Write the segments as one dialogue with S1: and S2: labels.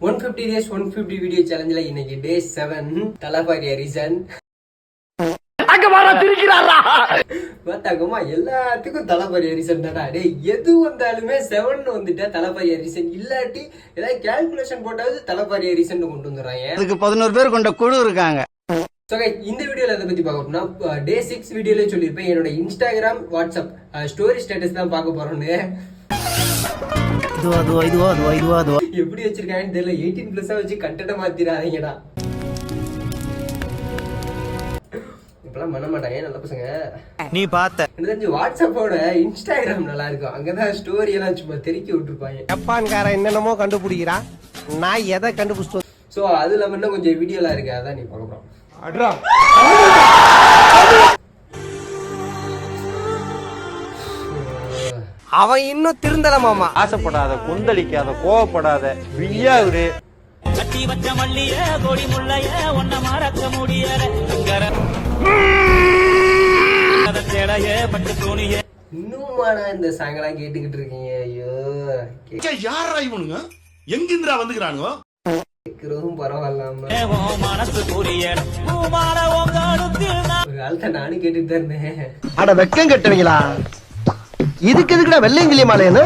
S1: 150 days 150 video சேலஞ்சில் இன்னைக்கு டே 7 தலபாரி reason பார்த்தாக்கமா எல்லாத்துக்கும் தலபாரி reason தானே. டே எது வந்தாலுமே 7 வந்துட்டா தலபாரி ரீசன், இல்லாட்டி ஏதாவது கால்குலேஷன் போட்டாவது தலபாரி ரீசன் கொண்டு வந்துடுறாங்க.
S2: அதுக்கு 11 பேர் கொண்ட குழு இருக்காங்க.
S1: இந்த வீடியோல அதை பத்தி பார்க்க போனா டே 6 வீடியோல சொல்லியிருப்பேன் என்னோட இன்ஸ்டாகிராம் வாட்ஸ்அப் ஸ்டோரி ஸ்டேட்டஸ் தான் பார்க்க போறோம்னு. எப்படி வச்சிருக்காங்கன்னு தெரியல. 18+ வச்சு கண்டென்ட் மாத்திராதீங்கடா. இப்பெல்லாம் பண்ண மாட்டாங்க நல்ல பசங்க. நீ பார்த்த எனக்கு தெரிஞ்சு வாட்ஸ்அப்போட இன்ஸ்டாகிராம் நல்லா இருக்கும். அங்கதான் ஸ்டோரி எல்லாம் சும்மா தெருக்கி விட்டுருப்பாங்க.
S3: ஜப்பான்காரன் என்னென்னமோ கண்டுபிடிக்கிறான், நான் எதை கண்டுபிடிச்சிட்டு.
S1: ஸோ அது இல்லாம இன்னும் கொஞ்சம் வீடியோலாம் இருக்கு, அதான் நீ பார்க்க போறோம்.
S3: அவன் இன்னும் திருந்தல மாமா.
S4: ஆசைப்படாத, கொந்தளிக்காத, கோவப்படாத, விய்யாவுரு
S5: கட்டி வச்ச மல்லிய கொடி முள்ளைய ஒன்ன மறக்க முடியல. பட்டு தோணிய
S1: இன்னுமாடா இந்த சாங்கெல்லாம் கேட்டுக்கிட்டு இருக்கீங்க? ஐயோ
S6: யாரா இவனுங்க, எங்கிந்திரா வந்துக்கிறானுங்க?
S1: கேட்கிறதும் பரவாயில்லாம
S5: மனசு புரிய
S1: ஒரு காலத்தை நானும் கேட்டுட்டு தான் இருந்தேன்.
S3: அட வெக்கம் கட்டுவீங்களா? இதுக்கு எதுக்குடா வெள்ளையங்கிலி மாலையன்னு?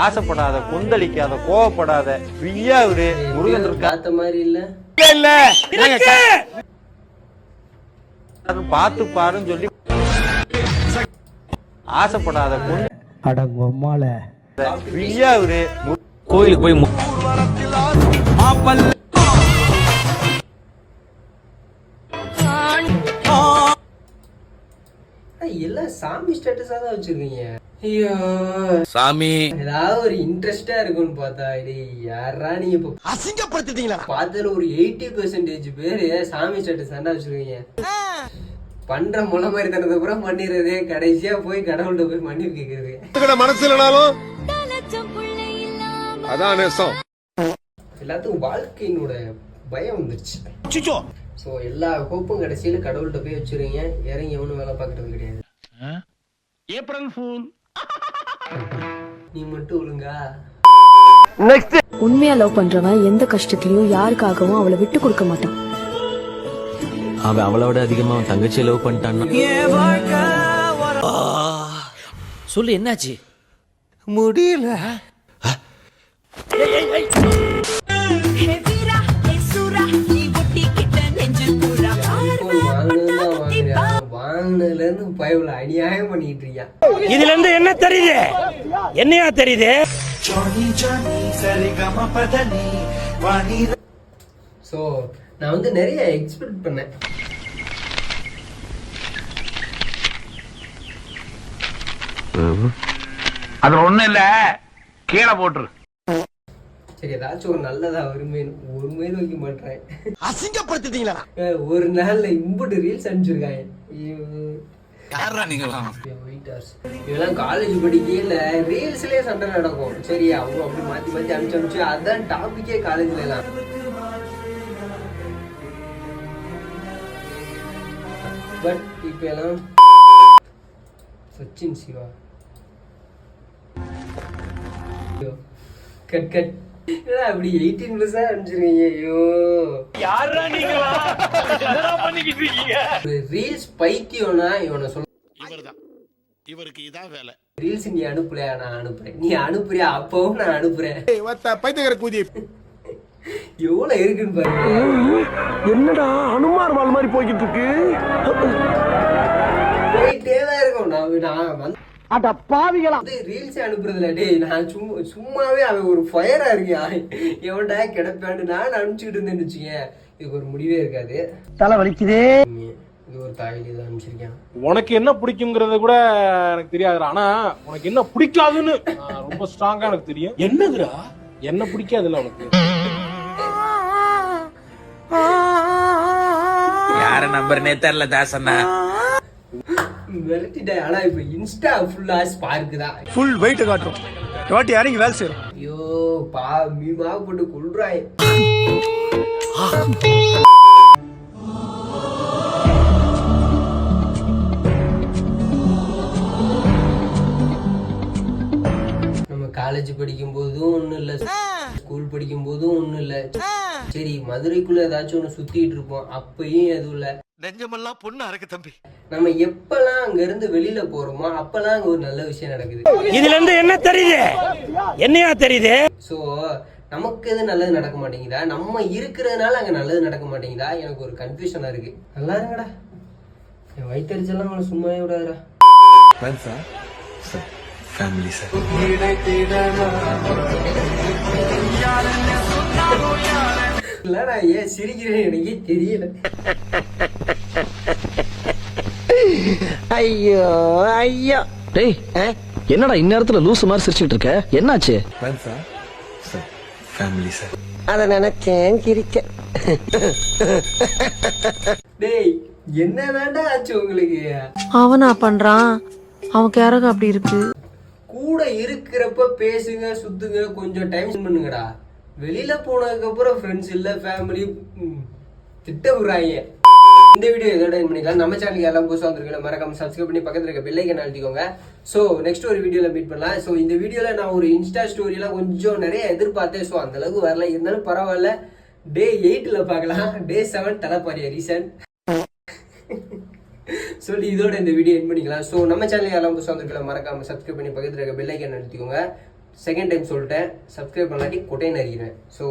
S4: ஆசைப்படாத, கொந்தளிக்காத, கோவப்படாத, விய்யாவுரு
S1: முருகன் காத்த மாதிரி இல்ல
S4: பார்த்து பாருன்னு சொல்லி ஆசைப்படாத,
S3: அடங்கொம்மால
S4: விய்யாவுரு
S5: கோயிலுக்கு போய்
S1: எல்லாம் சாமி ஸ்டேட்டஸா தான் வச்சிருக்கீங்க. ஐயோ
S5: சாமி,
S1: ஏதாவது ஒரு இன்ட்ரெஸ்டா இருக்கும்னு பார்த்தா யாரா நீங்க இப்ப
S3: அசிங்கப்படுத்திட்டீங்களா?
S1: பார்த்ததுல ஒரு 80% பேரு சாமி ஸ்டேட்டஸ் தாண்டா வச்சிருக்கீங்க. பண்ற முளை மாதிரி தனது அப்புறம் பண்ணிடுறது, கடைசியா போய் கடவுள்கிட்ட போய் மன்னிப்பு கேக்குறது.
S6: மனசு இல்லனாலும் அதான் நேசம்.
S1: எல்லாத்துக்கும் வாழ்க்கையினோட பயம் வந்துருச்சு. சோ எல்லா கோப்பும் கடைசியில கடவுள்கிட்ட போய் வச்சிருக்கீங்க. இறங்கி எவனும் வேலை பாக்குறது கிடையாது.
S6: April fool.
S1: நீ மட்டும் ஒழுங்கா.
S3: நெக்ஸ்ட்.
S7: உண்மையா லவ் பண்றவன் எந்த கஷ்டத்திலயும் யாருக்காகவும் அவளை விட்டு கொடுக்க மாட்டான்.
S8: அவன் அவளோட அதிகமா அவன் தங்கச்சியை லவ் பண்ணிட்டான்.
S5: சொல்லு, என்னாச்சு?
S3: முடியல.
S1: வாங்கினதுல இருந்து பயவுல அநியாயம் பண்ணிட்டு இருக்கியா.
S5: இதுல இருந்து என்ன தெரியுது? என்னையா தெரியுது?
S1: சோ நான் வந்து நிறைய எக்ஸ்பெக்ட் பண்ணேன்.
S6: அது ஒண்ணும் இல்ல, கீழே போட்டுரு.
S1: சரி ஏதாச்சும் ஒரு நல்லதா ஒருமே வைக்க மாட்டேன்.
S3: அசிங்கப்படுத்திட்டீங்களா?
S1: ஒரு நாள்ல இம்புட்டு ரீல்ஸ் அனுப்பிச்சிருக்காங்க. இதெல்லாம் காலேஜ் படிக்கல ரீல்ஸ்லயே சண்டை நடக்கும். சரி அவங்க அப்படி மாத்தி மாத்தி அனுப்பிச்சு அதான் டாபிக்கே காலேஜ்ல எல்லாம். பட் இப்ப எல்லாம் சச்சின் சிவா கட் கட் அப்படி 18+ அனுப்பிச்சிருக்கீங்க. ஐயோ
S5: யாரா நீங்களா? என்னடா பண்ணிக்கிட்டு இருக்கீங்க?
S1: ரீல்ஸ் பைத்தியம்னா இவனை சொல்ல.
S6: இவருக்கு இதான் வேலை.
S1: ரீல்ஸ் நீ அனுப்புறியா? நான் அனுப்புறேன். நீ அனுப்புறியா? அப்பவும் நான் அனுப்புறேன்.
S6: பைத்தியக்கார கூதி
S1: எவ்வளவு இருக்குன்னு பாருங்க.
S3: என்னடா அனுமார் வால் மாதிரி போய்கிட்டு இருக்கு.
S1: போயிட்டேதான் இருக்கும். நான்
S3: அட பாவிகளா
S1: ரீல்ஸ் அனுப்புறதுல டேய் நான் சும்மாவே அவன் ஒரு ஃபயரா இருக்கியா. எவன்டா கிடப்பான்னு நான் அனுப்பிச்சுக்கிட்டு இருந்தேன்னு வச்சுக்கேன், இதுக்கு ஒரு முடிவே இருக்காது.
S3: தலை வலிக்குதே.
S1: இது ஒரு தாயில இதை அனுப்பிச்சிருக்கேன்.
S9: உனக்கு என்ன பிடிக்குங்கிறது கூட எனக்கு தெரியாது. ஆனா உனக்கு என்ன பிடிக்காதுன்னு ரொம்ப ஸ்ட்ராங்கா எனக்கு தெரியும்.
S5: என்னதுடா?
S9: என்ன பிடிக்காதுல்ல உனக்கு?
S5: யார நம்பர்னே தெரியல தாசண்ணா.
S1: மிரட்டிட்டேன். ஆனா இப்ப இன்ஸ்டா ஃபுல்லா ஸ்பார்க் தான்.
S3: ஃபுல் வெயிட் காட்டும். வாட்டி யாரங்க வேலை செய்றோம்.
S1: ஐயோ மீமா போட்டு கொல்றாய். காலேஜ் படிக்கும் போதும் ஒண்ணும் இல்ல, ஸ்கூல் படிக்கும் போதும் ஒண்ணும் இல்ல. சரி மதுரைக்குள்ள ஏதாச்சும் ஒண்ணு சுத்திட்டு இருப்போம், அப்பயும் எதுவும் இல்ல.
S3: நெஞ்சமெல்லாம் பொண்ணா இருக்கு தம்பி.
S1: நம்ம எப்பெல்லாம் அங்க இருந்து வெளியில போறோமோ அப்பெல்லாம் அங்க ஒரு நல்ல விஷயம் நடக்குது.
S5: இதுல இருந்து என்ன தெரியுது? என்னையா தெரியுது?
S1: சோ நமக்கு எது நல்லது நடக்க மாட்டேங்குதா, நம்ம இருக்கிறதுனால அங்க நல்லது நடக்க மாட்டேங்குதா? எனக்கு ஒரு கன்ஃபியூஷனா இருக்கு. நல்லா இருங்கடா, என் வயிற்றுச்செல்லாம் அவனை சும்மாவே விடாதுடா. இல்லடா, ஏன் சிரிக்கிறேன்னு எனக்கே தெரியல.
S3: ஐயோ ஐயோ.
S2: டேய் என்னடா இந்நேரத்துல லூசு மாதிரி சிரிச்சுட்டு இருக்க, என்னாச்சு?
S3: அத நினைச்சேன் சிரிச்சேன்.
S1: டேய் என்னதான்டா ஆச்சு உங்களுக்கு?
S7: அவனா பண்றான், அவன் கேரக அப்படி இருக்கு.
S1: கூட இருக்கிறப்ப பேசுங்க, சுத்துங்க, கொஞ்சம் டைம் ஸ்பெண்ட் பண்ணுங்கடா. வெளியில போனதுக்கு அப்புறம் ஃப்ரெண்ட்ஸ் இல்ல, ஃபேமிலி திட்ட விடுறாங்க. இந்த வீடியோ இதோட எண்ட் பண்ணிக்கலாம். நம்ம சேனலுக்கு எல்லாம் புதுசாக வந்திருக்கீங்க, மறக்காம சப்ஸ்கிரைப் பண்ணி பக்கத்துல இருக்க பெல் ஐகானை அழுத்திக்கோங்க. ஸோ நெக்ஸ்ட் ஒரு வீடியோல மீட் பண்ணலாம். ஸோ இந்த வீடியோல நான் ஒரு இன்ஸ்டா ஸ்டோரியெல்லாம் கொஞ்சம் நிறைய எதிர்பார்த்தேன். ஸோ அந்த அளவுக்கு வரல, இருந்தாலும் பரவாயில்ல. டே 8ல பார்க்கலாம். டே 7 தலைப்பாரியா ரீசன் சொல்லி இதோட இந்த வீடியோ எண்ட் பண்ணிக்கலாம். ஸோ நம்ம சேனலுக்கு எல்லாம் புதுசாக வந்திருக்கீங்க, மறக்காம சப்ஸ்கிரைப் பண்ணி பக்கத்துல இருக்க பெல் ஐகானை அழுத்திக்கோங்க. செகண்ட் டைம் சொல்லிட்டேன், சப்ஸ்கிரைப் பண்ணாட்டி கொட்டையை நறிக்கிறேன். ஸோ